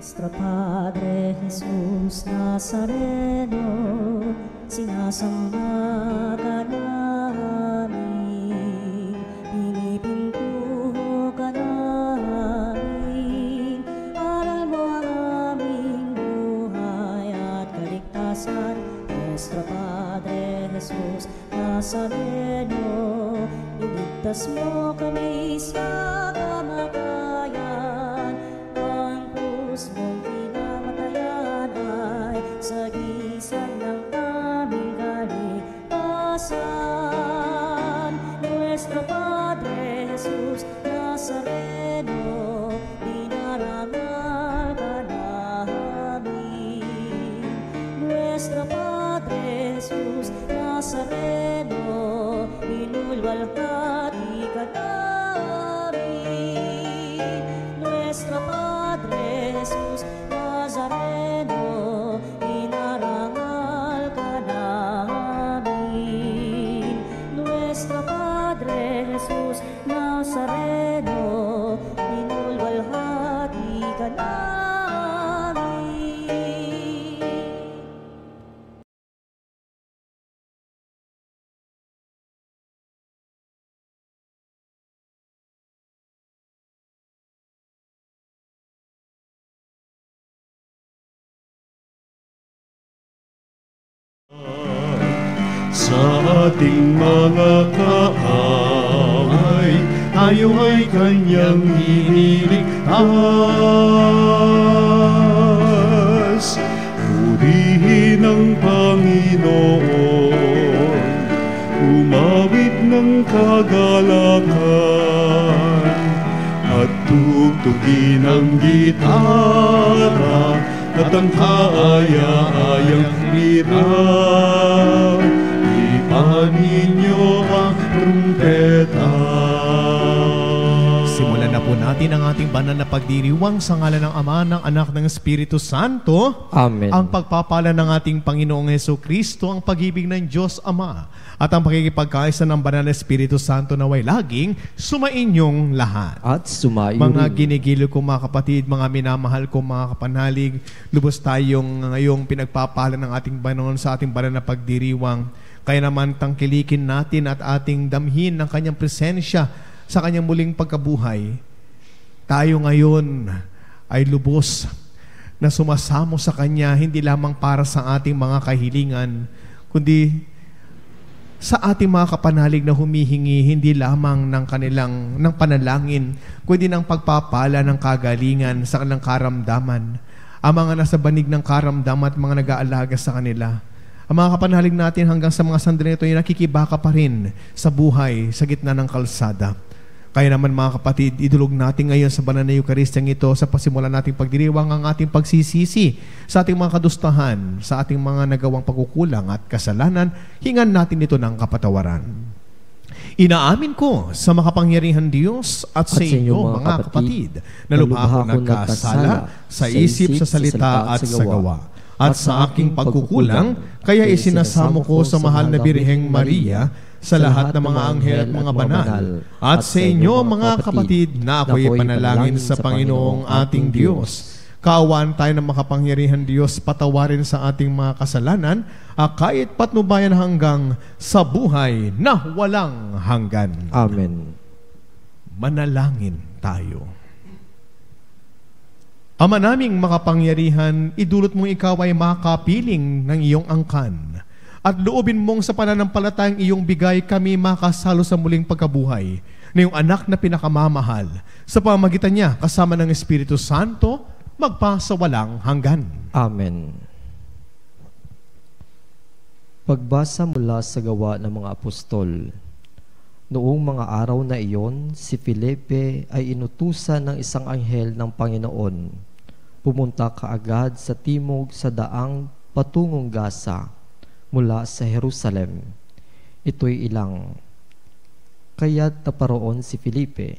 Nuestro Padre Jesus Nazareno, sinasamba ka namin, pinipintuho ka namin, aral mo ang aming buhay at kaligtasan. Nuestro Padre Jesus Nazareno, iligtas mo kami sa kamatayan. Ang krus mong pinamatayan ay sagisag ng aming kaligtasan. Nuestro Padre Jesus Nazareno, dinarangal ka namin. Nuestro Padre Jesus Nazareno, inulwalhati ka namin. Nuestro Padre Jesus Nazareno, inarangal ka namin. Nuestro Padre Jesus Nazareno, inulwalhati ka namin. Sa ating mga kaaway, tayo ay kanyang iniligtas. Purihin ang Panginoon, umawit ng kagalakan, at tugtugin ang gitara at ang kaaya-ayang lira. Ninyo ang trumpeta. Simulan na po natin ang ating banal na pagdiriwang sa ngalan ng Ama, ng Anak, ng Espiritu Santo. Amen. Ang pagpapala ng ating Panginoong Hesukristo, ang pag-ibig ng Diyos Ama, at ang pagkikipagkaisa ng banal na Espiritu Santo naway laging sumainyong lahat. At sumayo Mga rin. ginigilo ko mga kapatid, mga minamahal ko mga kapanalig, lubos tayong ngayong pinagpapala ng ating Panginoon sa ating banal na pagdiriwang. Kaya naman tangkilikin natin at ating damhin ng kanyang presensya sa kanyang muling pagkabuhay. Tayo ngayon ay lubos na sumasamo sa kanya, hindi lamang para sa ating mga kahilingan, kundi sa ating mga kapanalig na humihingi hindi lamang ng panalangin, kundi ng pagpapala ng kagalingan sa kanilang karamdaman. Ang mga nasa banig ng karamdaman at mga nag-aalaga sa kanila. Ang mga kapanalig natin hanggang sa mga sandali ito ay nakikibaka pa rin sa buhay sa gitna ng kalsada. Kaya naman mga kapatid, idulog natin ngayon sa banal na Eukaristiyang ito sa pasimula nating pagdiriwang ang ating pagsisisi sa ating mga kadustahan, sa ating mga nagawang pagkukulang at kasalanan, hingan natin ito ng kapatawaran. Inaamin ko sa makapangyarihan Diyos at sa inyo mga kapatid na lubha akong nagkasala sa isip, sa salita at sa gawa. At sa aking pagkukulang, kaya isinasamo ko sa mahal na Birheng Maria, sa lahat ng mga anghel at mga banal, at sa inyo mga kapatid na ako'y panalangin sa Panginoong ating Diyos. Kaawaan tayo ng makapangyarihan Diyos, patawarin sa ating mga kasalanan, kahit patnubayan hanggang sa buhay na walang hanggan. Amen. Manalangin tayo. Ama naming makapangyarihan, idulot mong ikaw ay makapiling ng iyong angkan. At loobin mong sa pananampalatayang iyong bigay kami makasalo sa muling pagkabuhay na iyong anak na pinakamamahal. Sa pamamagitan niya, kasama ng Espiritu Santo, magpasawalang hanggan. Amen. Pagbasa mula sa Gawa ng mga Apostol. Noong mga araw na iyon, si Felipe ay inutusan ng isang anghel ng Panginoon. Pumunta kaagad sa timog sa daang patungong Gaza mula sa Jerusalem. Ito'y ilang. Kaya't naparoon si Felipe.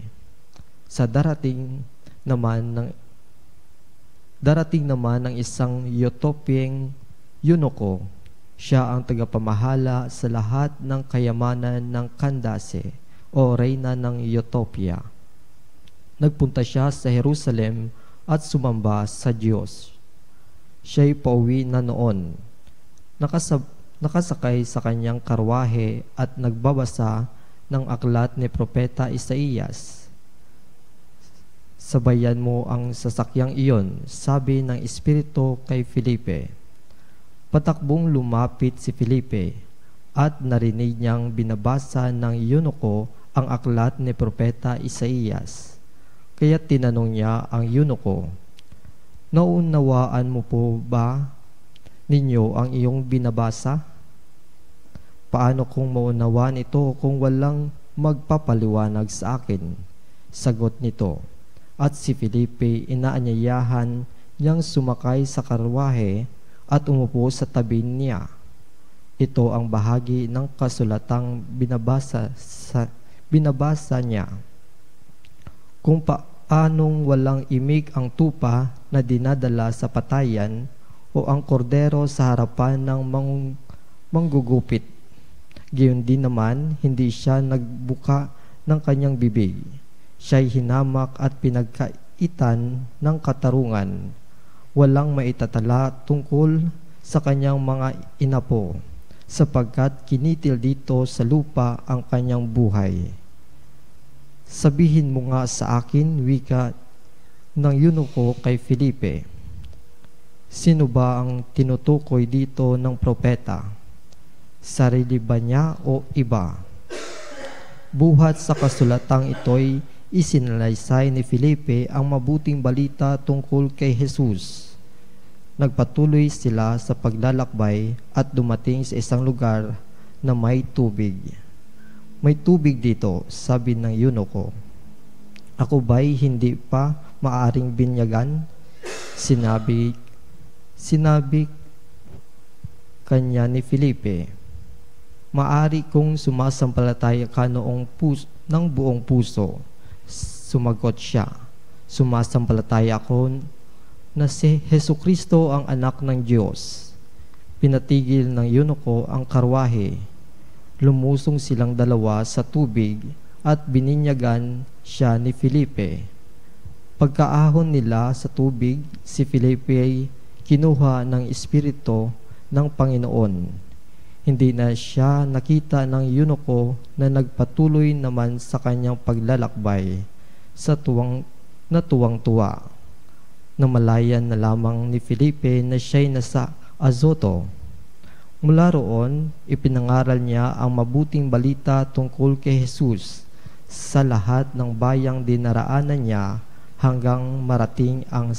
Sa darating naman ng isang Ethiopiang eunuko. Siya ang tagapamahala sa lahat ng kayamanan ng Candace o reyna ng Ethiopia. Nagpunta siya sa Jerusalem at sumamba sa Diyos. Siya'y pauwi na noon, nakasakay sa kanyang karwahe at nagbabasa ng aklat ni Propeta Isaías. Sabayan mo ang sasakyang iyon, sabi ng Espiritu kay Felipe. Patakbong lumapit si Felipe at narinig niyang binabasa ng eunuko ang aklat ni Propeta Isaías. Kaya tinanong niya ang eunuko, "Naunawaan mo po ba ninyo ang iyong binabasa? Paano kung maunawaan ito kung walang magpapaliwanag sa akin?" Sagot nito. At si Felipe inaanyayahan niyang sumakay sa karwahe at umupo sa tabi niya. Ito ang bahagi ng kasulatang binabasa niya. Kung paanong walang imig ang tupa na dinadala sa patayan o ang kordero sa harapan ng manggugupit. Gayon din naman, hindi siya nagbuka ng kanyang bibig. Siya'y hinamak at pinagkaitan ng katarungan. Walang maitatala tungkol sa kanyang mga inapo, sapagkat kinitil dito sa lupa ang kanyang buhay. Sabihin mo nga sa akin, wika ng eunuko kay Felipe, sino ba ang tinutukoy dito ng propeta? Sarili ba niya o iba? Buhat sa kasulatang ito'y isinalaysay ni Felipe ang mabuting balita tungkol kay Jesus. Nagpatuloy sila sa paglalakbay at dumating sa isang lugar na may tubig. "May tubig dito," sabi ng eunuko. "Ako ba'y hindi pa maaring binyagan?" Sinabi kanya ni Felipe, "Maari kong sumasampalataya ka ng buong puso." Sumagot siya, "Sumasampalataya ako na si Hesukristo ang anak ng Diyos." Pinatigil ng eunuko ang karwahe. Lumusong silang dalawa sa tubig at bininyagan siya ni Felipe. Pagkaahon nila sa tubig, si Felipe ay kinuha ng Espiritu ng Panginoon. Hindi na siya nakita ng eunuko na nagpatuloy naman sa kanyang paglalakbay sa tuwang-tuwa. Namalayan na lamang ni Felipe na siya'y nasa Azoto. Mula roon, ipinangaral niya ang mabuting balita tungkol kay Jesus sa lahat ng bayang dinaraanan niya hanggang marating ang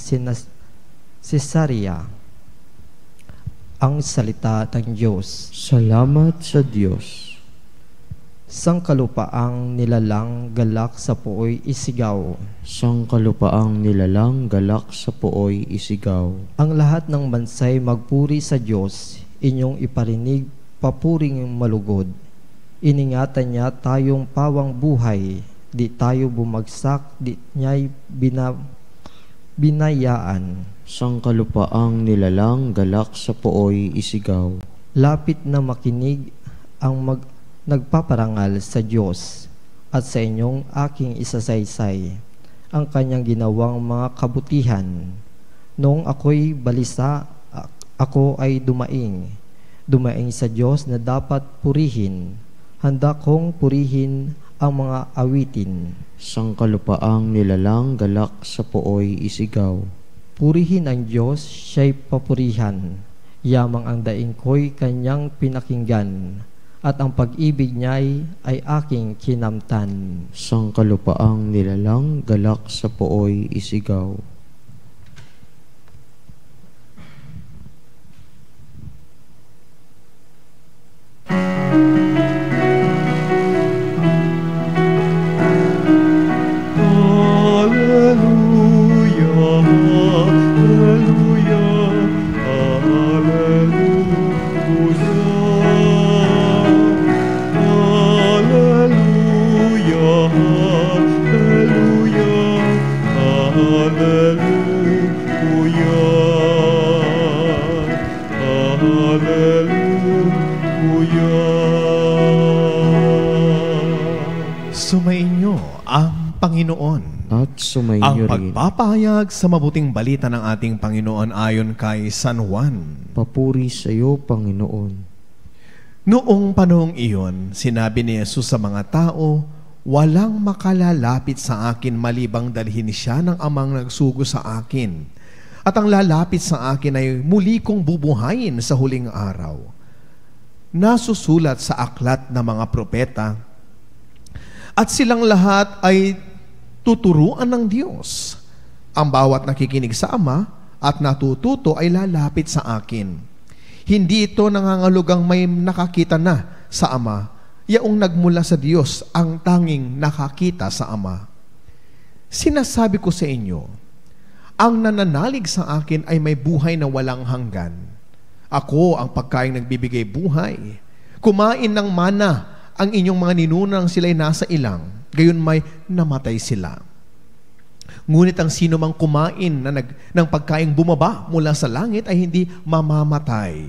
Cesarea. Ang salita ng Diyos. Salamat sa Diyos. Sangkalupaang nilalang galak sa puoy isigaw. Sangkalupaang nilalang galak sa puoy isigaw. Ang lahat ng bansay magpuri sa Diyos, inyong iparinig papuring malugod. Iningatan niya tayong pawang buhay, di tayo bumagsak, di niya'y binayaan. Sangkalupaang nilalang galak sa puoy isigaw. Lapit na makinig ang nagpaparangal sa Diyos at sa inyong aking isasaysay ang kanyang ginawang mga kabutihan. Noong ako'y balisa, ako ay dumaing sa Diyos na dapat purihin. Handa kong purihin ang mga awitin. Sangkalupaang nilalang galak sa puoy isigaw. Purihin ang Diyos, siya'y papurihan. Yamang ang daing ko'y kanyang pinakinggan, at ang pag-ibig niya'y ay aking kinamtan. Sangkalupaang nilalang galak sa puoy isigaw. Panginoon. At sumainyo Ang rin. pagpapahayag sa mabuting balita ng ating Panginoon ayon kay San Juan. Papuri sa iyo, Panginoon. Noong panahong iyon, sinabi ni Jesus sa mga tao, walang makalalapit sa akin malibang dalhin siya ng amang nagsugo sa akin. At ang lalapit sa akin ay muli kong bubuhayin sa huling araw. Nasusulat sa aklat ng mga propeta, at silang lahat ay tuturuan ng Diyos. Ang bawat nakikinig sa Ama at natututo ay lalapit sa akin. Hindi ito nangangalugang may nakakita na sa Ama. Yaong nagmula sa Diyos ang tanging nakakita sa Ama. Sinasabi ko sa inyo, ang nananalig sa akin ay may buhay na walang hanggan. Ako ang pagkain nagbibigay buhay. Kumain ng mana ang inyong mga ninunang sila'y nasa ilang, gayon may namatay sila. Ngunit ang sino mang kumain ng pagkain bumaba mula sa langit ay hindi mamamatay.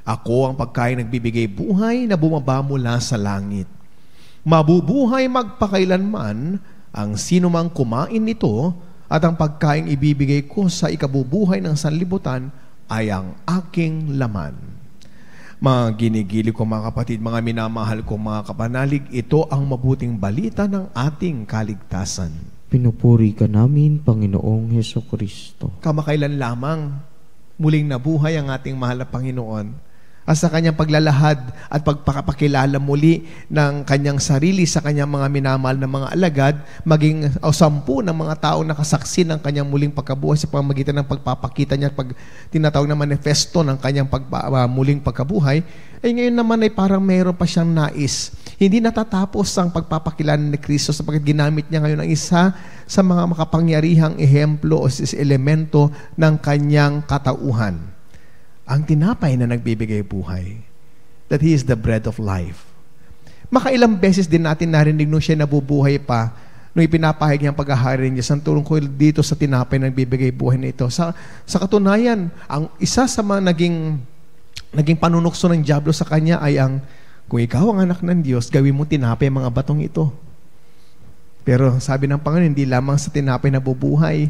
Ako ang pagkain nagbibigay buhay na bumaba mula sa langit. Mabubuhay magpakailanman ang sino mang kumain nito, at ang pagkain ibibigay ko sa ikabubuhay ng sanlibutan ay ang aking laman. Mga ginigili ko mga kapatid, mga minamahal ko mga kapanalig, ito ang mabuting balita ng ating kaligtasan. Pinupuri ka namin, Panginoong Hesukristo. Kamakailan lamang muling nabuhay ang ating mahal na Panginoon. At sa kanyang paglalahad at pagpapakilala muli ng kanyang sarili sa kanyang mga minamahal na mga alagad, maging 10 ng mga taong nakasaksi ng kanyang muling pagkabuhay sa pamamagitan ng pagpapakita niya at tinatawag na manifesto ng kanyang muling pagkabuhay, ay ngayon naman ay parang mayroon pa siyang nais. Hindi natatapos ang pagpapakilala ni Kristo sapagkat ginamit niya ngayon ang isa sa mga makapangyarihang ehemplo o elemento ng kanyang katauhan. Ang tinapay na nagbibigay buhay. That He is the bread of life. Makailang beses din natin narinig nung siya nabubuhay pa, nung ipinapahayag niya ang paghahari niya, ang tungkol dito sa tinapay na nagbibigay buhay na ito. Sa katunayan, ang isa sa mga naging panunukso ng dyablo sa kanya ay ang, kung ikaw ang anak ng Diyos, gawin mo tinapay mga batong ito. Pero sabi ng Panginoon, hindi lamang sa tinapay na bubuhay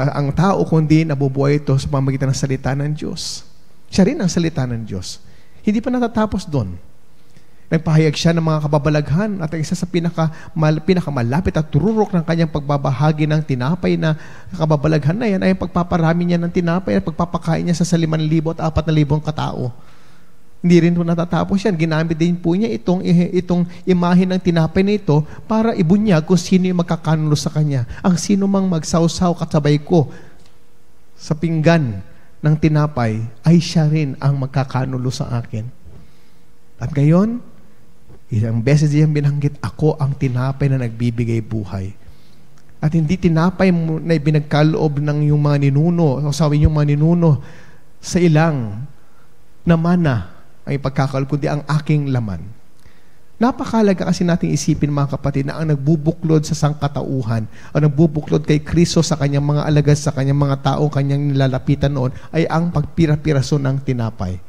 ang tao, kundi nabubuhay ito sa pamamagitan ng salita ng Diyos. Siya rin ang salita ng Diyos. Hindi pa natatapos doon. Nagpahayag siya ng mga kababalaghan at isa sa pinakamalapit at tururok ng kanyang pagbabahagi ng tinapay na kababalaghan na yan ay pagpaparami niya ng tinapay at pagpapakain niya sa 5,000 at 4,000 katao. Hindi rin po natatapos yan. Ginamit din po niya itong imahe ng tinapay na ito para ibunyag kung sino yung magkakanulo sa kanya. Ang sino mang magsawsaw kasabay ko sa pinggan ng tinapay ay siya rin ang magkakanulo sa akin. At ngayon, isang beses diyang binanggit, ako ang tinapay na nagbibigay buhay. At hindi tinapay na binagkaloob ng yung mga ninuno, o sabi yung mga ninuno sa ilang na mana ay pagkakal, kundi ang aking laman. Napakalaga kasi nating isipin mga kapatid na ang nagbubuklod sa sangkatauhan, ang nagbubuklod kay Kristo sa kanyang mga alagad, sa kanyang mga taong kanyang nilalapitan noon, ay ang pagpira-piraso ng tinapay.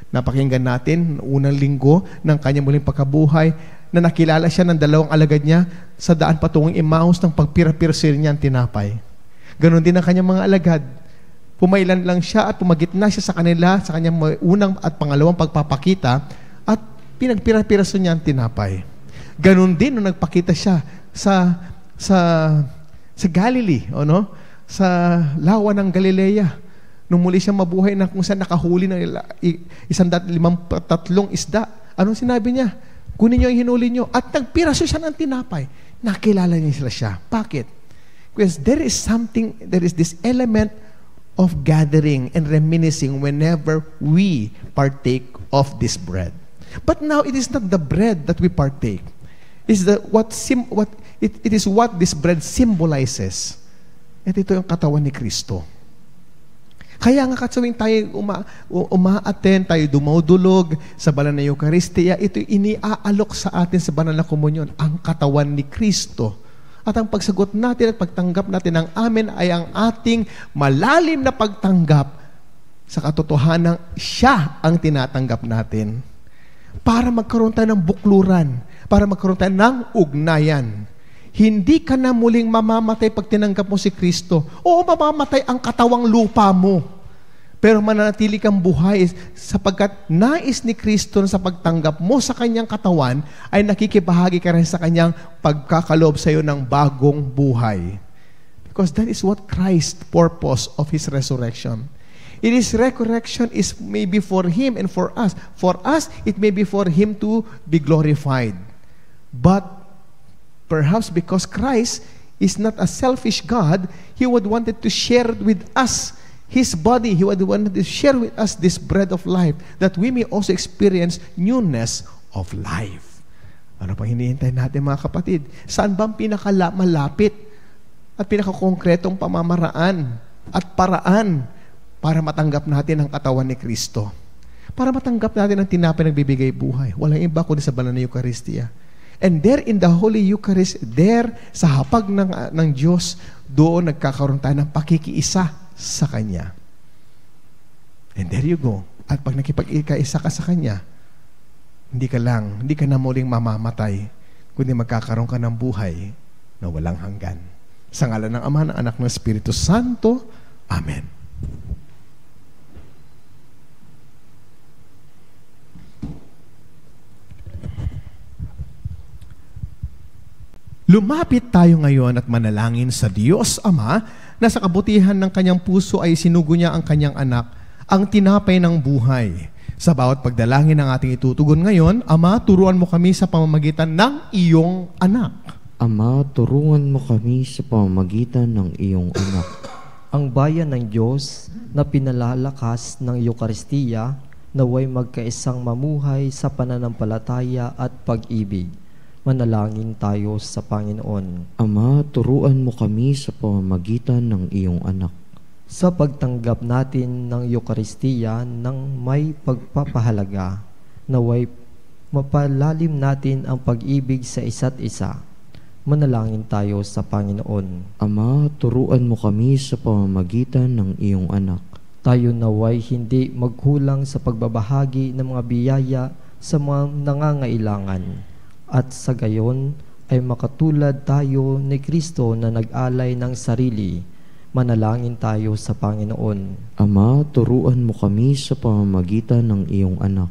Napakinggan natin, unang linggo ng kanyang muling pagkabuhay, na nakilala siya ng 2 alagad niya sa daan patungong Emmaus ng pagpira-piraso niya ang tinapay. Ganon din ang kanyang mga alagad. Pumailan lang siya at pumagitna siya sa kanila sa kanyang unang at pangalawang pagpapakita at pinagpira-piraso niya ang tinapay. Ganon din nung nagpakita siya sa Galilee, sa lawa ng Galilea. Nung muli siya mabuhay na kung saan nakahuli ng 153 isda. Anong sinabi niya? Kunin niyo ang hinuli niyo. At nagpiraso siya ng tinapay. Nakilala niya siya. Bakit? Because there is this element of gathering and reminiscing whenever we partake of this bread. But now it is not the bread that we partake. It is what this bread symbolizes. At ito yung katawan ni Kristo. Kaya nga katsawing tayo uma-attend, tayo dumaudulog sa banal na Eucharistia, ito iniaalok sa atin sa banal na komunyon, ang katawan ni Kristo. At ang pagsagot natin at pagtanggap natin ng amen ay ang ating malalim na pagtanggap sa katotohanan siya ang tinatanggap natin. Para magkaroon tayo ng bukluran para magkaroon tayo ng ugnayan. Hindi ka na muling mamamatay pag tinanggap mo si Kristo. Oo, mamamatay ang katawang lupa mo. Pero mananatili kang buhay sapagkat nais ni Kristo sa pagtanggap mo sa kanyang katawan ay nakikibahagi ka rin sa kanyang pagkakaloob sa iyo ng bagong buhay. Because that is what Christ's purpose of His resurrection. His resurrection is maybe for Him and for us. For us, it may be for Him to be glorified. But perhaps because Christ is not a selfish God, He would wanted to share with us His body. He would wanted to share with us this bread of life that we may also experience newness of life. Ano pang hinihintay natin mga kapatid? Saan ba ang pinakamalapit at pinakakongkretong pamamaraan at paraan para matanggap natin ang katawan ni Kristo? Para matanggap natin ang tinapay na nagbibigay buhay. Walang iba kundi sa banal na Eucharistia. And there in the Holy Eucharist, there sa hapag ng Diyos, doon nagkakaroon tayo ng pakikiisa sa Kanya. And there you go. At pag nakipag-ikaisa ka sa Kanya, hindi ka na muling mamamatay, kundi magkakaroon ka ng buhay na walang hanggan. Sa ngalan ng Ama, ng Anak, ng Espiritu Santo. Amen. Lumapit tayo ngayon at manalangin sa Diyos Ama na sa kabutihan ng kanyang puso ay sinugo niya ang kanyang anak, ang tinapay ng buhay. Sa bawat pagdalangin ng ating itutugon ngayon, Ama, turuan mo kami sa pamamagitan ng iyong anak. Ama, turuan mo kami sa pamamagitan ng iyong anak. Ang bayan ng Diyos na pinalalakas ng Eucharistia, naway magkaisang mamuhay sa pananampalataya at pag-ibig. Manalangin tayo sa Panginoon. Ama, turuan mo kami sa pamamagitan ng iyong anak. Sa pagtanggap natin ng Eucharistia ng may pagpapahalaga, naway mapalalim natin ang pag-ibig sa isa't isa. Manalangin tayo sa Panginoon. Ama, turuan mo kami sa pamamagitan ng iyong anak. Tayo naway hindi magkulang sa pagbabahagi ng mga biyaya sa mga nangangailangan. At sa gayon ay makatulad tayo ni Kristo na nag-alay ng sarili. Manalangin tayo sa Panginoon. Ama, turuan mo kami sa pamamagitan ng iyong anak.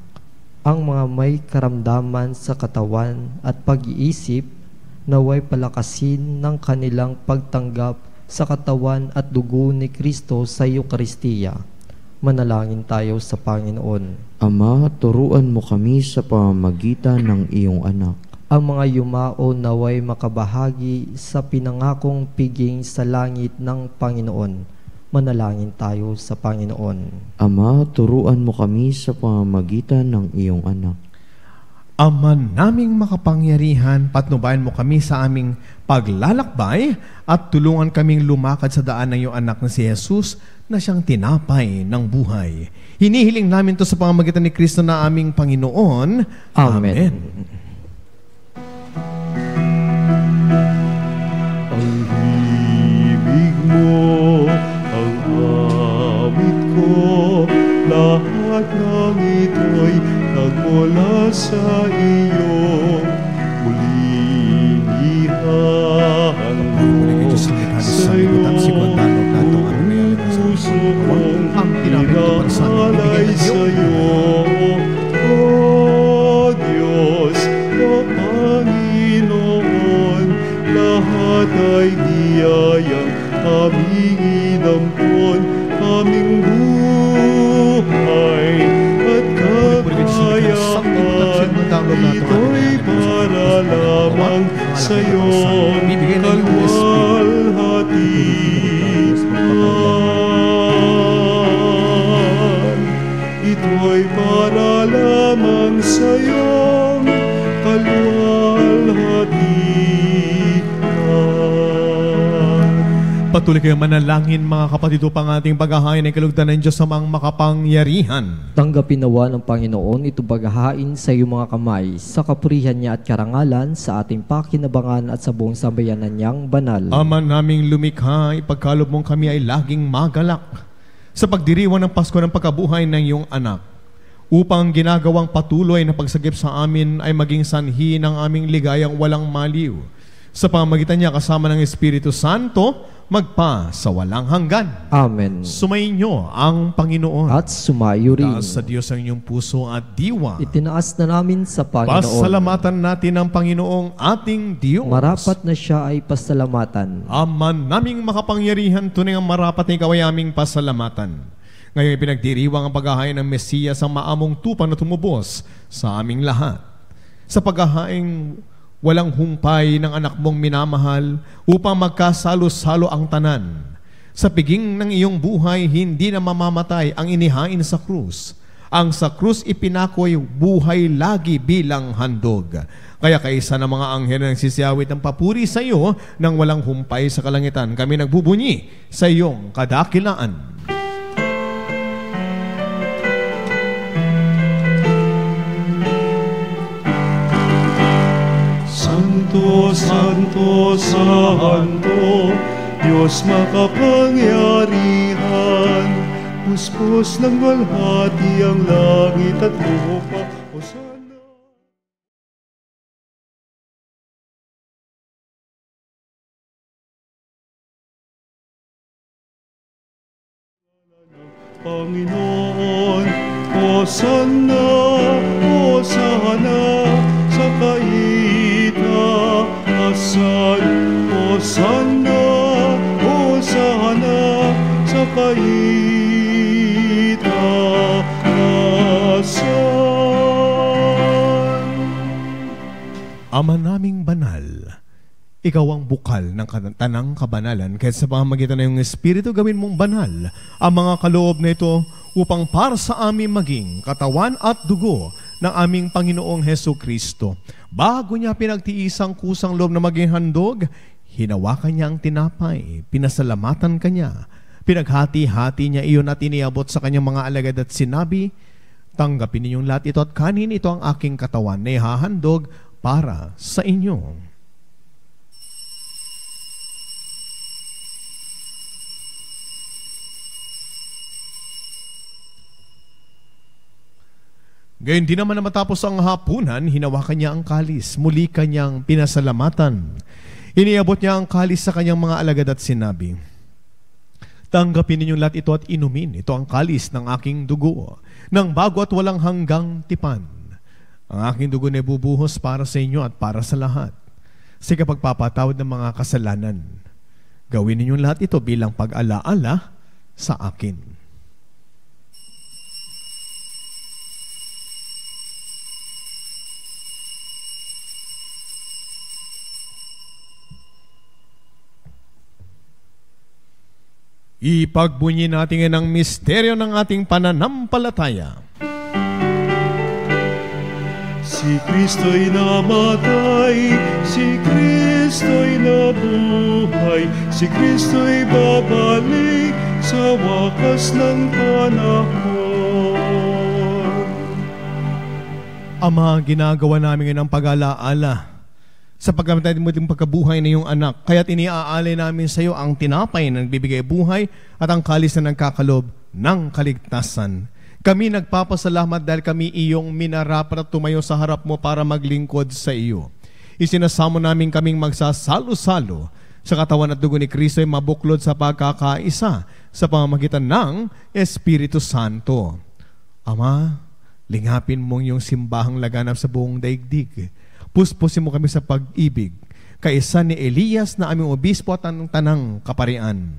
Ang mga may karamdaman sa katawan at pag-iisip naway palakasin ng kanilang pagtanggap sa katawan at dugo ni Kristo sa Eucharistia. Manalangin tayo sa Panginoon. Ama, turuan mo kami sa pamamagitan ng iyong anak. Ang mga yumao naway makabahagi sa pinangakong piging sa langit ng Panginoon. Manalangin tayo sa Panginoon. Ama, turuan mo kami sa pamamagitan ng iyong anak. Ama naming makapangyarihan, patnubayan mo kami sa aming paglalakbay at tulungan kaming lumakad sa daan ng iyong anak na si Jesus na siyang tinapay ng buhay. Hinihiling namin to sa pamamagitan ni Kristo na aming Panginoon. Amen. Ang himig mo, ang awit ko, lahat ng ito'y nagmula sa iyo. Muling ihahanggo sa'yo ang puso kong inihalay sa'yo. O Diyos, o Panginoon, lahat ay biyayang aming inampon, aming buhay at kakayahan. Ito'y para lamang sa'yo, kalwalhatian. Ito'y para lamang sa'yo, kalwalhatian. Patuloy kayo manalangin mga kapatid upang ating paghahain ay kalugdan ng Diyos sa mga makapangyarihan. Tanggapin nawa ng Panginoon ito paghahain sa iyong mga kamay, sa kapurihan niya at karangalan, sa ating pakinabangan at sa buong sambayanan niyang banal. Ama naming lumikha, ipagkalob mong kami ay laging magalak sa pagdiriwang ng Pasko ng pagkabuhay ng iyong anak. upang ginagawang patuloy na pagsagip sa amin ay maging sanhi ng aming ligayang walang maliw. Sa pamamagitan niya kasama ng Espiritu Santo, magpa sa walang hanggan. Amen. Sumainyo ang Panginoon. At sumayo rin. Taas sa Diyos ang inyong puso at diwa. Itinaas na namin sa Panginoon. Pasalamatan natin ang Panginoong ating Diyos. Marapat na siya ay pasalamatan. Ama naming makapangyarihan, tunay ang marapat na ikaw ay aming pasalamatan. Ngayon pinagdiriwang ang paghahain ng Mesiyas ang maamong tupa na tumubos sa aming lahat. Sa paghahaing walang humpay ng anak mong minamahal upang magkasalo-salo ang tanan. Sa piging ng iyong buhay, hindi na mamamatay ang inihain sa krus. Ang sa krus ipinakoy buhay lagi bilang handog. Kaya kaisa ng mga anghel na nagsisiyawit ng papuri sa iyo nang walang humpay sa kalangitan, kami nagbubunyi sa iyong kadakilaan. Santo, Santo, Santo, Diyos makapangyarihan, puspos ng walhati ang langit at lupa. Hosana. Panginoon, Hosana, Hosana, sa kaitaasan. Hosana, Hosana, sa kaitaasan. Ama naming banal, ikaw ang bukal ng tanang kabanalan, kaya sa pamamagitan ng iyong Espiritu gawin mong banal ang mga kaloob na ito upang para sa amin maging katawan at dugo ng aming Panginoong Hesukristo. Bago niya pinagtiisang kusang loob na maging handog, hinawakan niya ang tinapay, pinasalamatan kanya, pinaghati-hati niya iyon at iniabot sa kanyang mga alagad at sinabi, tanggapin ninyong lahat ito at kanin, ito ang aking katawan na ihahandog para sa inyo. Gayon din naman na matapos ang hapunan, hinawakan niya ang kalis, muli kanyang pinasalamatan. Iniabot niya ang kalis sa kanyang mga alagad at sinabi, tanggapin ninyong lahat ito at inumin, ito ang kalis ng aking dugo, ng bago at walang hanggang tipan. Ang aking dugo na bubuhos para sa inyo at para sa lahat, sa kapagpapatawad ng mga kasalanan. Gawin ninyong lahat ito bilang pag-alaala sa akin. Ipagbunyi natin ang misteryo ng ating pananampalataya. Si Kristo'y namatay, si Kristo'y nabuhay, si Kristo'y babalik sa wakas ng panahon. Ama, ginagawa namin ngayon ang pag-alaala sa pagkamatay mo itong pagkabuhay na iyong anak. Kaya't iniaalay namin sa iyo ang tinapay na nagbibigay buhay at ang kalis na nagkakalob ng kaligtasan. Kami nagpapasalamat dahil kami iyong minarapat at tumayo sa harap mo para maglingkod sa iyo. Isinasamo namin kaming magsasalo-salo sa katawan at dugo ni Kristo ay mabuklod sa pagkakaisa sa pamamagitan ng Espiritu Santo. Ama, lingapin mong iyong simbahang laganap sa buong daigdig. Puspusin mo kami sa pag-ibig, kaisa ni Elias na aming obispo at ang tanang kaparian.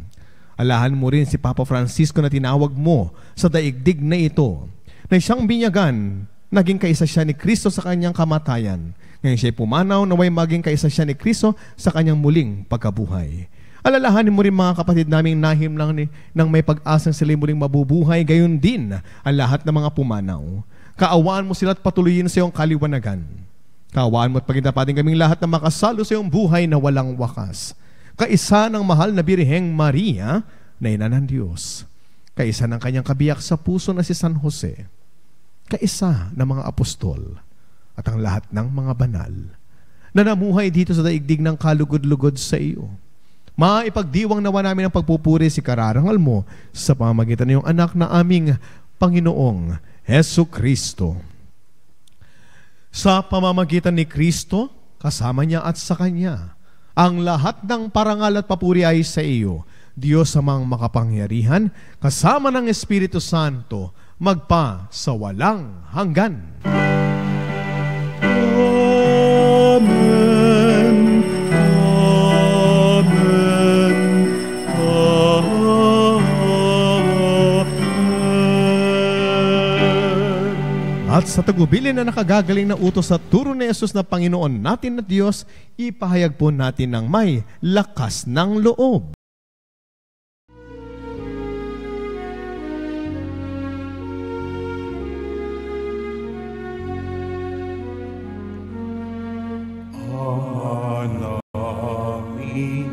Alahan mo rin si Papa Francisco na tinawag mo sa daigdig na ito, na siyang binyagan, naging kaisa siya ni Kristo sa kanyang kamatayan. Ngayon siya'y pumanaw, naway maging kaisa siya ni Kristo sa kanyang muling pagkabuhay. Alalahanin mo rin mga kapatid naming nahim lang nang may pag-asang sila muling mabubuhay, gayon din ang lahat ng mga pumanaw. Kaawaan mo sila at patuloyin sa iyong kaliwanagan. Kaawaan mo at pagindapatin kaming lahat na makasalo sa iyong buhay na walang wakas. Kaisa ng mahal na Birheng Maria na ina ng Diyos. Kaisa ng kanyang kabiyak sa puso na si San Jose. Kaisa ng mga apostol at ang lahat ng mga banal na namuhay dito sa daigdig ng kalugod-lugod sa iyo. Maipagdiwang nawa namin ang pagpupuri si kararangal mo sa pamamagitan ng iyong anak na aming Panginoong Hesu Kristo. Sa pamamagitan ni Kristo, kasama niya at sa Kanya, ang lahat ng parangal at papuri ay sa iyo, Diyos amang makapangyarihan, kasama ng Espiritu Santo, magpa sa walang hanggan. Amen. Amen. Amen. At sa tagubilin na nakagagaling na utos at turo ni Jesus na Panginoon natin na Diyos, ipahayag po natin ng may lakas ng loob. Hanapin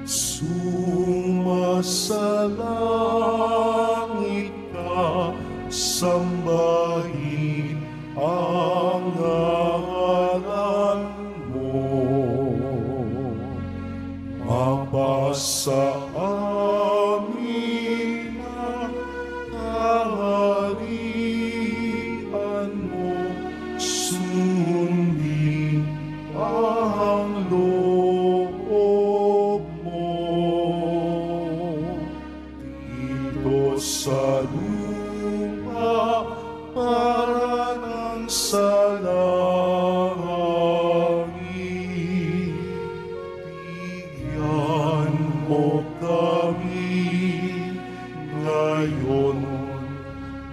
sumasalangit ka, sambahin ang ngalan mo. Mapasa amin ang kaharian mo, sundin ang loob mo. Dito sa lupa para ng sa langit, bigyan mo kami ngayon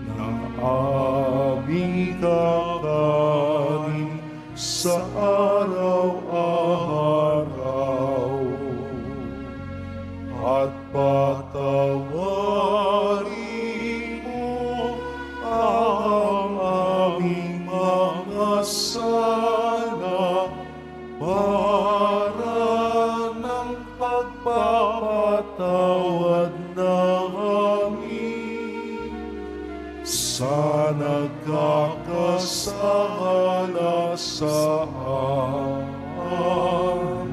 ng aming kakanin sa araw-araw, at patawarin mo ang aming mga sala para ng pagpapatawad namin sa nagkakasala sa amin,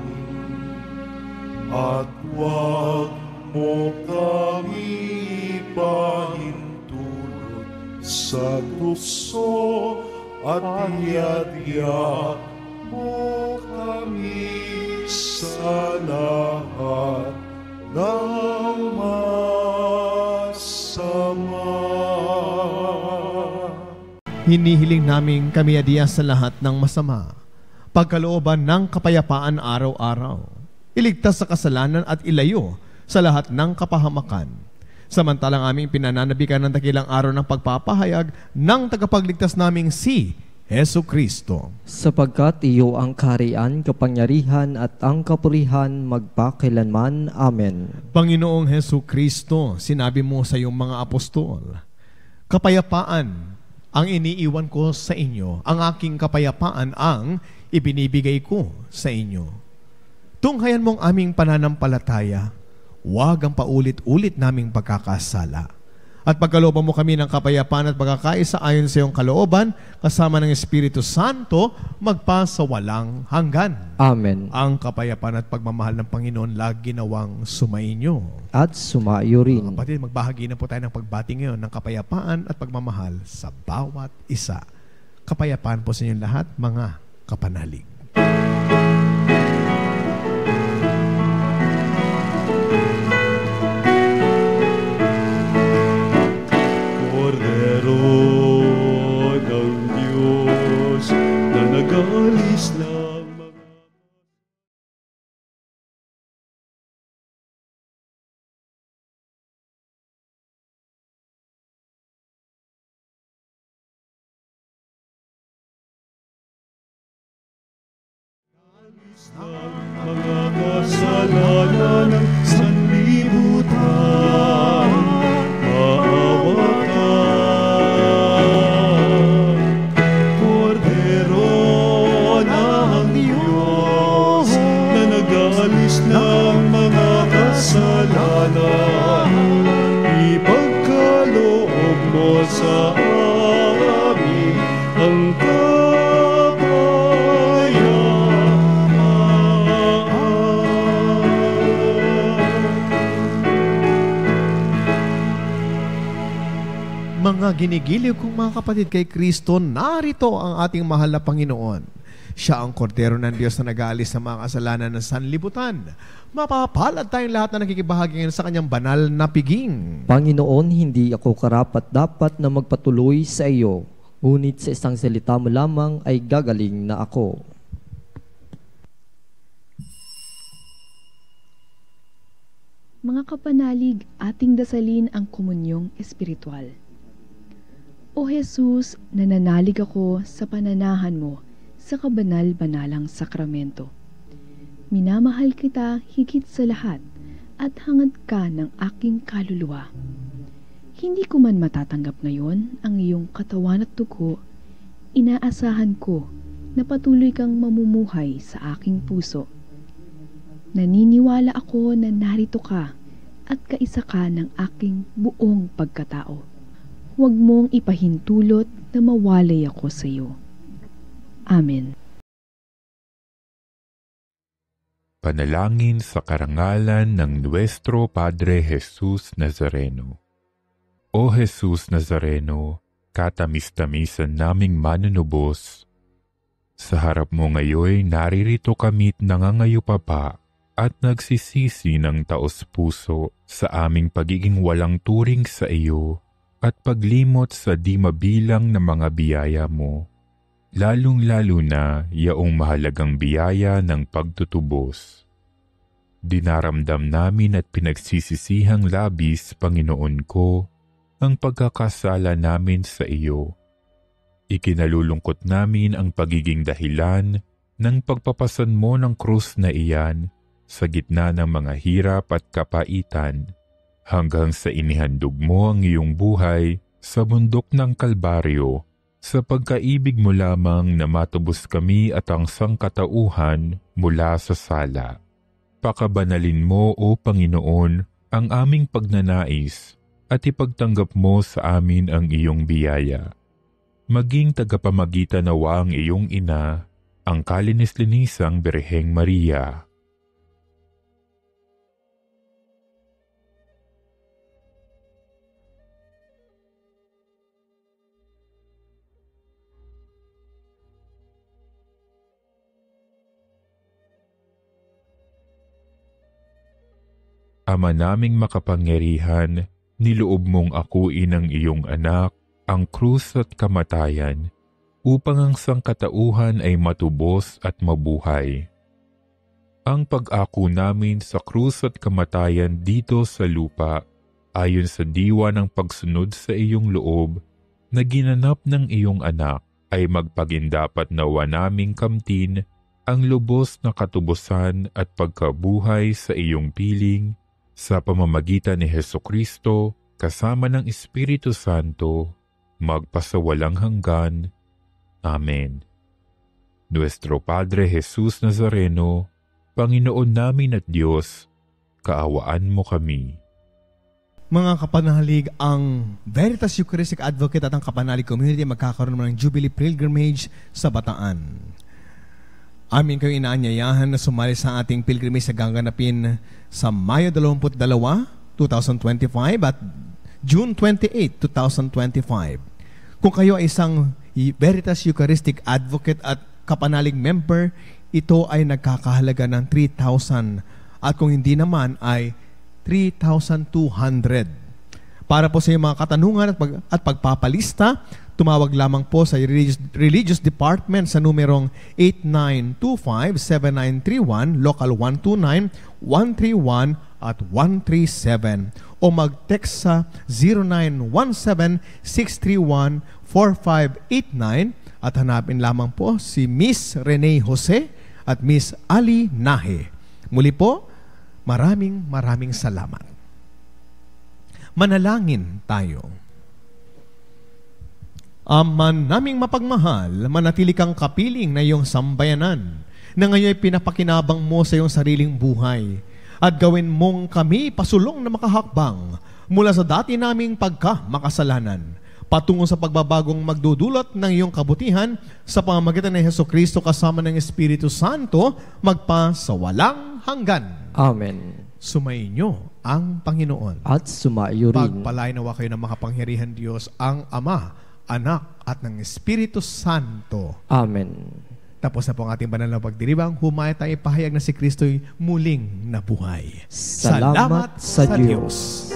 at huwag mo kami ipahintulot sa tukso, at iadya mo kami sa lahat ng masama. Hinihiling namin kami adiya sa lahat ng masama, pagkalooban ng kapayapaan araw-araw, iligtas sa kasalanan at ilayo sa lahat ng kapahamakan. Samantalang aming pinananabikan ng dakilang araw ng pagpapahayag ng tagapagligtas naming si Hesu Kristo. Sapagkat iyo ang kaharian, kapangyarihan at ang kapurihan magpakailanman. Amen. Panginoong Hesu Kristo, sinabi mo sa iyong mga apostol, kapayapaan ang iniiwan ko sa inyo, ang aking kapayapaan ang ibinibigay ko sa inyo. Tunghayan mong aming pananampalataya, huwag ang paulit-ulit naming pagkakasala. At pagkalooban mo kami ng kapayapaan at pagkakaisa ayon sa iyong kalooban, kasama ng Espiritu Santo, magpa sa walang hanggan. Amen. Ang kapayapaan at pagmamahal ng Panginoon lagi nawang sumainyo. At sumayo rin. Kapatid, magbahagi na po tayo ng pagbati ngayon ng kapayapaan at pagmamahal sa bawat isa. Kapayapaan po sa inyong lahat, mga kapanalig. Cordero ng Diyos na nag-alis ng mga kasalanan ng sanlibutan. Maawa ka, Cordero ng Diyos na nag-aalis ng mga kasalanan. Ipagkaloob mo sa amin ang Mga ginigiliw kong mga kapatid kay Kristo, narito ang ating mahal na Panginoon. Siya ang kordero ng Diyos na nag-aalis sa mga kasalanan ng sanlibutan. Mapapalad tayong lahat na nakikibahagi ngayon sa kanyang banal na piging. Panginoon, hindi ako karapat-dapat na magpatuloy sa iyo, ngunit sa isang salita mo lamang ay gagaling na ako. Mga kapanalig, ating dasalin ang komunyong espiritual. O Jesus, nananalig ako sa pananahan mo sa kabanal-banalang sakramento. Minamahal kita higit sa lahat at hangad ka ng aking kaluluwa. Hindi ko man matatanggap ngayon ang iyong katawan at dugo, inaasahan ko na patuloy kang mamumuhay sa aking puso. Naniniwala ako na narito ka at kaisa ka ng aking buong pagkatao. Huwag mong ipahintulot na mawalay ako sa iyo. Amen. Panalangin sa karangalan ng Nuestro Padre Jesus Nazareno. O Jesus Nazareno, katamis-tamisan naming manunubos, sa harap mo ngayoy naririto kami't nangangayupapa at nagsisisi ng taos-puso sa aming pagiging walang turing sa iyo at paglimot sa di mabilang na mga biyaya mo, lalong-lalo na yaong mahalagang biyaya ng pagtutubos. Dinaramdam namin at pinagsisisihang labis, Panginoon ko, ang pagkakasala namin sa iyo. Ikinalulungkot namin ang pagiging dahilan ng pagpapasan mo ng krus na iyan sa gitna ng mga hirap at kapaitan, hanggang sa inihandog mo ang iyong buhay sa bundok ng Kalbaryo, sa pagkaibig mo lamang na matubos kami at ang sangkatauhan mula sa sala. Pakabanalin mo, O Panginoon, ang aming pagnanais at ipagtanggap mo sa amin ang iyong biyaya. Maging tagapamagitan nawa ang iyong ina, ang kalinis-linisang Birheng Maria. Ama naming makapangyarihan, niloob mong akuin ang iyong anak, ang krus at kamatayan, upang ang sangkatauhan ay matubos at mabuhay. Ang pag-ako namin sa krus at kamatayan dito sa lupa, ayon sa diwa ng pagsunod sa iyong loob, na ginanap ng iyong anak, ay magpagindapat nawa naming kamtin ang lubos na katubusan at pagkabuhay sa iyong piling, sa pamamagitan ni Hesukristo, kasama ng Espiritu Santo, magpasawalang hanggan. Amen. Nuestro Padre Jesus Nazareno, Panginoon namin at Diyos, kaawaan mo kami. Mga kapanalig, ang Veritas Eucharistic Advocate at ang Kapanalig Community magkakaroon naman ng Jubilee Pilgrimage sa Bataan. Amin kayo inaanyayahan na sumali sa ating pilgrimage sa gaganapin sa Mayo 22, 2025 at June 28, 2025. Kung kayo ay isang Veritas Eucharistic Advocate at Kapanalig member, ito ay nagkakahalaga ng 3,000 at kung hindi naman ay 3,200. Para po sa iyong mga katanungan at pagpapalista, tumawag lamang po sa Religious Department sa numerong 8925-7931, Local 129-131 at 137 o mag-text sa 0917-631-4589 at hanapin lamang po si Miss Rene Jose at Miss Ali Nahe. Muli po, maraming salamat. Manalangin tayo. Ama naming mapagmahal, manatili kang kapiling na iyong sambayanan na ngayon ay pinapakinabang mo sa iyong sariling buhay at gawin mong kami pasulong na makahakbang mula sa dati naming pagkamakasalanan patungo sa pagbabagong magdudulot ng iyong kabutihan sa pamamagitan ng Hesukristo kasama ng Espiritu Santo magpa sa walang hanggan. Amen. Sumainyo ang Panginoon. At sumaiyo rin. Pagpalain nawa kayo ng makapangyarihan Diyos, ang Ama, Anak, at ng Espiritu Santo. Amen. Tapos na po ang ating banal na pagdiribang, humaya tayo ipahayag na si Kristo'y muling nabuhay. Salamat sa Diyos.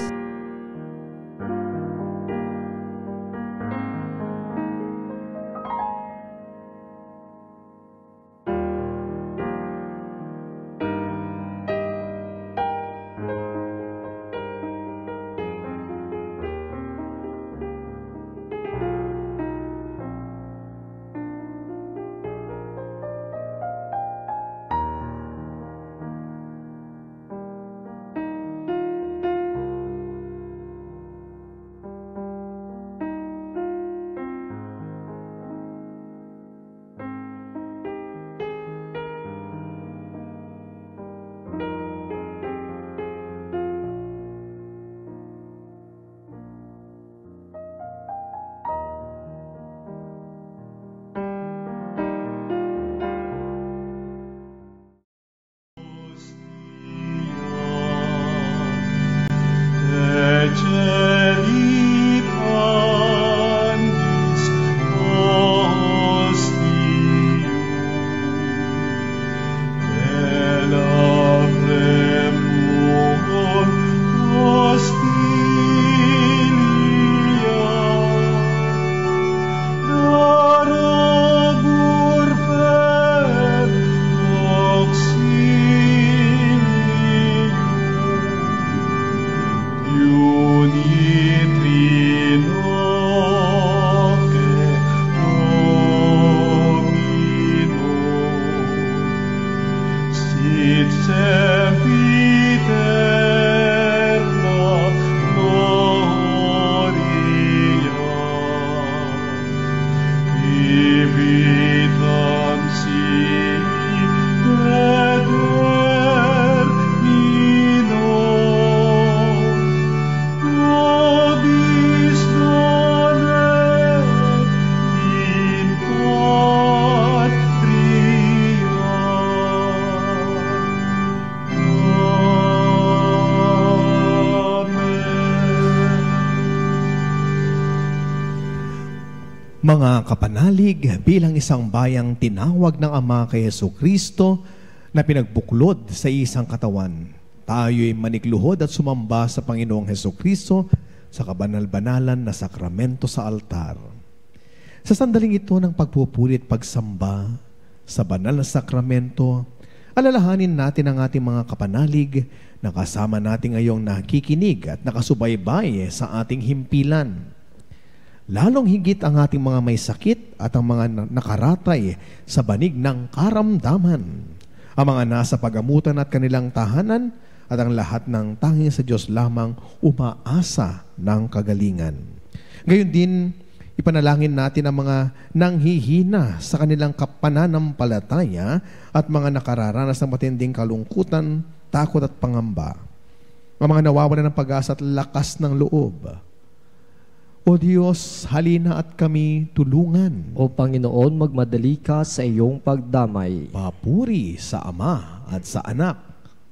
Mga kapanalig, bilang isang bayang tinawag ng Ama kay Jesucristo na pinagbuklod sa isang katawan, tayo'y manikluhod at sumamba sa Panginoong Jesucristo sa kabanal-banalan na sakramento sa altar. Sa sandaling ito ng pagpupulit pagsamba sa banal na sakramento, alalahanin natin ang ating mga kapanalig na kasama natin ngayong nakikinig at nakasubaybay sa ating himpilan. Lalong higit ang ating mga may sakit at ang mga nakaratay sa banig ng karamdaman, ang mga nasa pagamutan at kanilang tahanan, at ang lahat ng tanging sa Diyos lamang umaasa ng kagalingan. Gayon din, ipanalangin natin ang mga nanghihina sa kanilang pananampalataya at mga nakararanas ng matinding kalungkutan, takot at pangamba, ang mga nawawalan ng pag-asa at lakas ng loob. O Diyos, halina at kami tulungan. O Panginoon, magmadali ka sa iyong pagdamay. Papuri sa Ama at sa Anak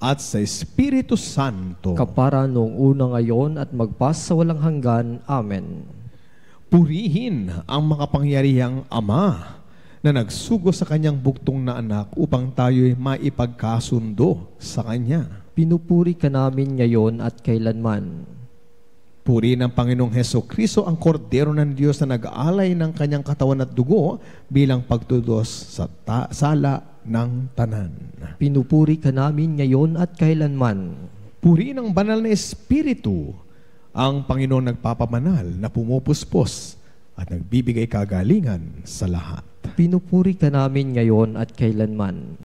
at sa Espiritu Santo. Kapara noong una ngayon at magpasawalang hanggan. Amen. Purihin ang makapangyarihang Ama na nagsugo sa kanyang buktong na anak upang tayo'y maipagkasundo sa Kanya. Pinupuri ka namin ngayon at kailanman. Purihin ang Panginoong Hesukristo, ang kordero ng Diyos na nag-aalay ng kanyang katawan at dugo bilang pagtudos sa sala ng tanan. Pinupuri ka namin ngayon at kailanman. Purihin ang banal na Espiritu, ang Panginoong nagpapamanal na pumupuspos at nagbibigay kagalingan sa lahat. Pinupuri ka namin ngayon at kailanman.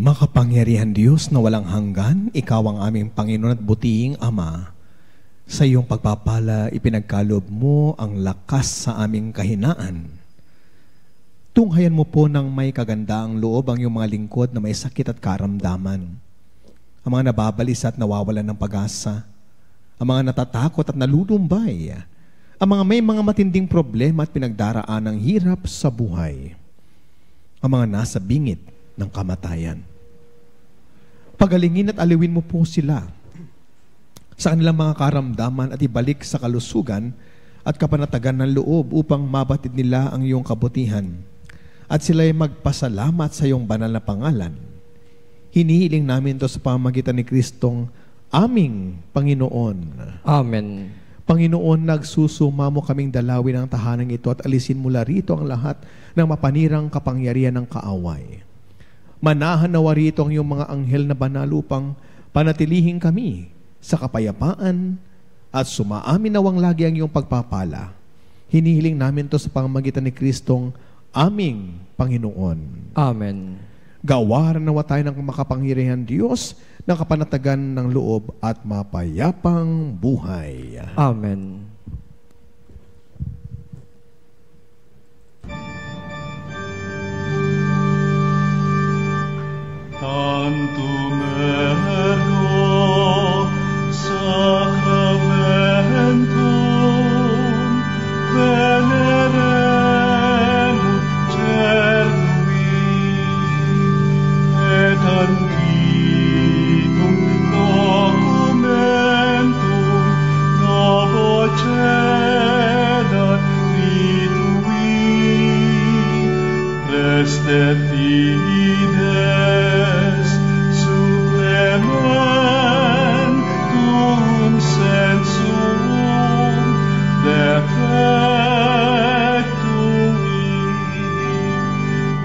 Makapangyarihan Diyos na walang hanggan, Ikaw ang aming Panginoon at butihing Ama. Sa iyong pagpapala, ipinagkaloob mo ang lakas sa aming kahinaan. Tunghayan mo po ng may kagandaang loob ang iyong mga lingkod na may sakit at karamdaman. Ang mga nababalis at nawawalan ng pag-asa. Ang mga natatakot at nalulumbay. Ang mga may mga matinding problema at pinagdaraan ng hirap sa buhay. Ang mga nasa bingit ng kamatayan. Pagalingin at aliwin mo po sila sa kanilang mga karamdaman at ibalik sa kalusugan at kapanatagan ng loob upang mabatid nila ang iyong kabutihan at sila'y magpasalamat sa iyong banal na pangalan. Hinihiling namin ito sa pamamagitan ni Kristong aming Panginoon. Amen. Panginoon, nagsusuma mo kaming dalawin ang tahanan ito at alisin mula rito ang lahat ng mapanirang kapangyarihan ng kaaway. Manahan nawa rito ang iyong mga anghel na banal upang panatilihin kami sa kapayapaan at sumaamin nawang lagi ang iyong pagpapala. Hinihiling namin ito sa pamamagitan ni Kristong aming Panginoon. Amen. Gawaran nawa tayo ng makapangyarihan Diyos ng kapanatagan ng loob at mapayapang buhay. Amen. Tantum ergo sacramentum veneremur cernui et antiquum documentum novo cedat vitui restet fides supplementum sensum defectui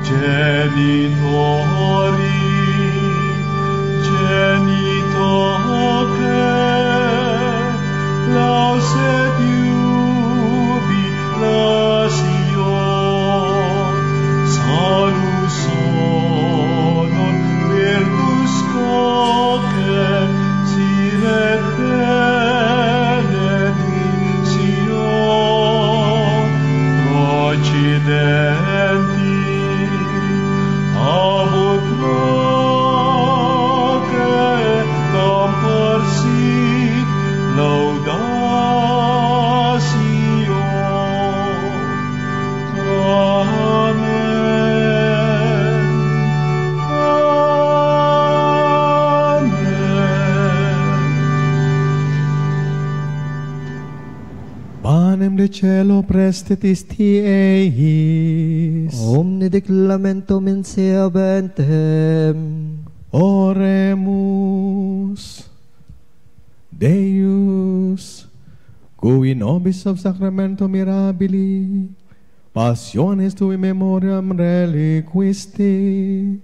genitori genitoque lauset jubilatio salus honor virtus coque siret benedictio procidenti abut loque comporsit laudatio. Amen. Panem de cielo prestetis Tieis. Omni declamentum in sea bentem. Oremus. Deus, cui nobis sub sacramento mirabili, passiones tui memoriam reliquisti,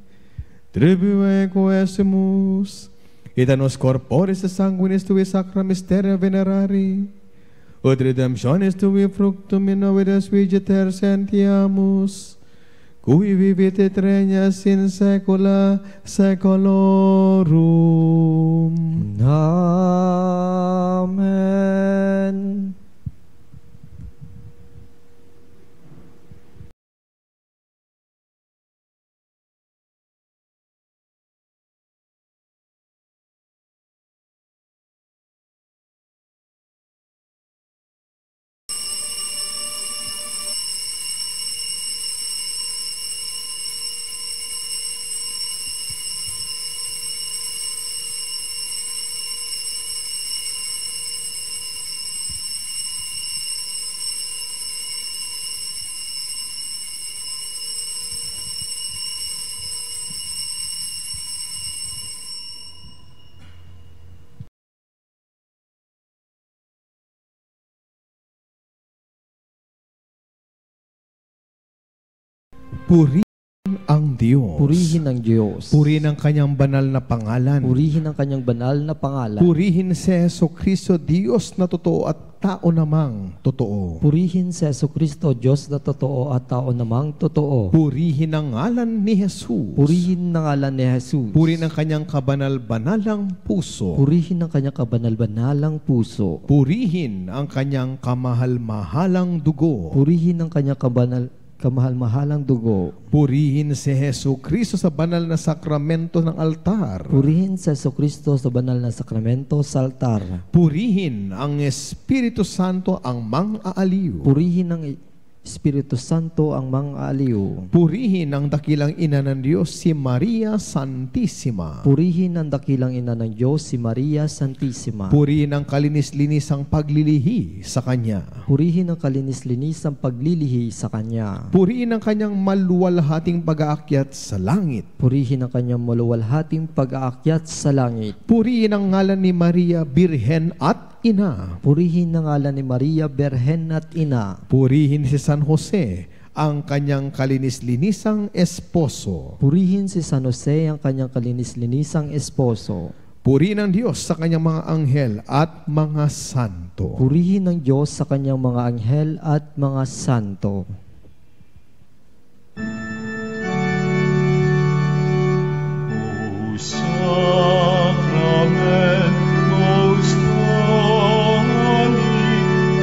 tribue quesemus, et a nos corporis et sanguinis tui sacra mysteria venerari, ut redemptionis tui fructum in novides vigeter sentiamus, cui vivit et regnas in saecula saeculorum. Amen. Purihin ang Diyos. Purihin ang Diyos. Purihin ang kanyang banal na pangalan. Purihin ang kanyang banal na pangalan. Purihin si Jesucristo, Diyos na totoo at tao namang totoo. Purihin si Jesucristo, Diyos na totoo at tao namang totoo. Purihin ang ngalan ni Jesus. Purihin ang ngalan ni Jesus. Purihin ang kanyang kabanal-banalang puso. Purihin ang kanyang kabanal-banalang puso. Purihin ang kanyang kamahal-mahalang dugo. Purihin ang kanyang kamahal-mahalang dugo. Purihin si Jesucristo sa banal na sakramento ng altar. Purihin si Jesucristo sa banal na sakramento sa altar. Purihin ang Espiritu Santo ang mang-aaliw. Purihin ang Espiritu Santo ang mang-aaliw. Purihin ang dakilang ina ng Diyos, si Maria Santissima. Purihin ang dakilang ina ng Diyos, si Maria Santissima. Purihin ang kalinis-linisang paglilihi sa Kanya. Purihin ang kalinis-linisang paglilihi sa Kanya. Purihin ang Kanyang maluwalhating pag-aakyat sa langit. Purihin ang Kanyang maluwalhating pag-aakyat sa langit. Purihin ang ngalan ni Maria, Birhen at Ina. Purihin ang ngalan ni Maria, Berhen at Ina. Purihin si San Jose, ang kanyang kalinis-linisang esposo. Purihin si San Jose, ang kanyang kalinis-linisang esposo. Purihin ang Diyos sa kanyang mga anghel at mga santo. Purihin ang Diyos sa kanyang mga anghel at mga santo. O Sacrament most holy,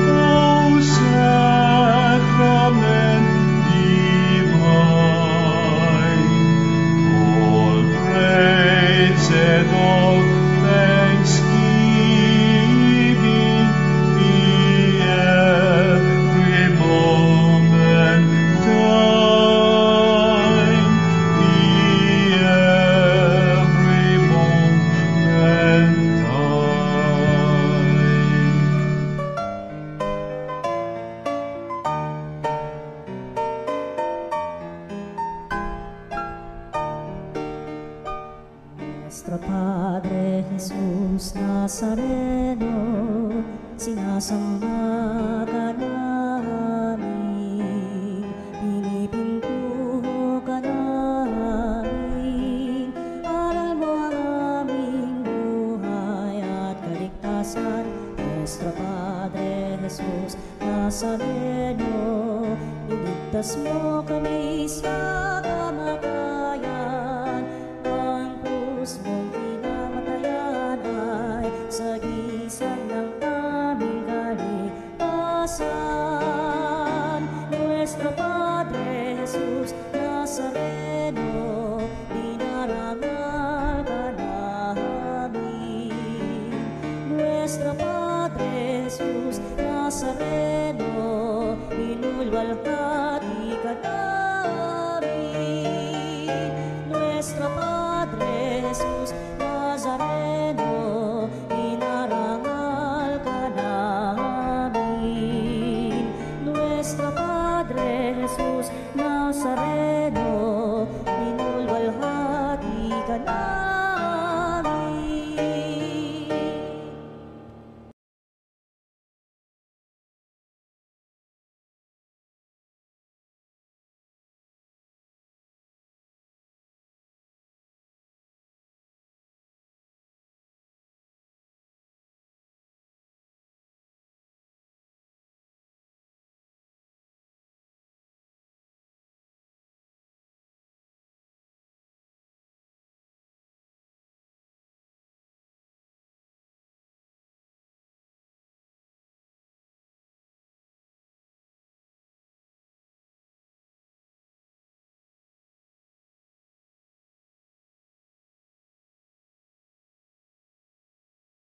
O Sacrament divine, all praise and all thanksgiving be every moment thine, be every moment thine. Nuestro Padre Jesus Nazareno, sinasamba ka namin, pinipintuho ka namin, aral mo ang aming buhay at kaligtasan. Nuestro Padre Jesus Nazareno, iligtas mo kami sa kamatayan, ang krus mong pinamatayan ay sagisag ng aming kaligtasan. Nuestro Padre Jesus Nazareno, dinarangal ka namin. Nuestro Padre Jesus Nazareno, inulwalhati ka namin.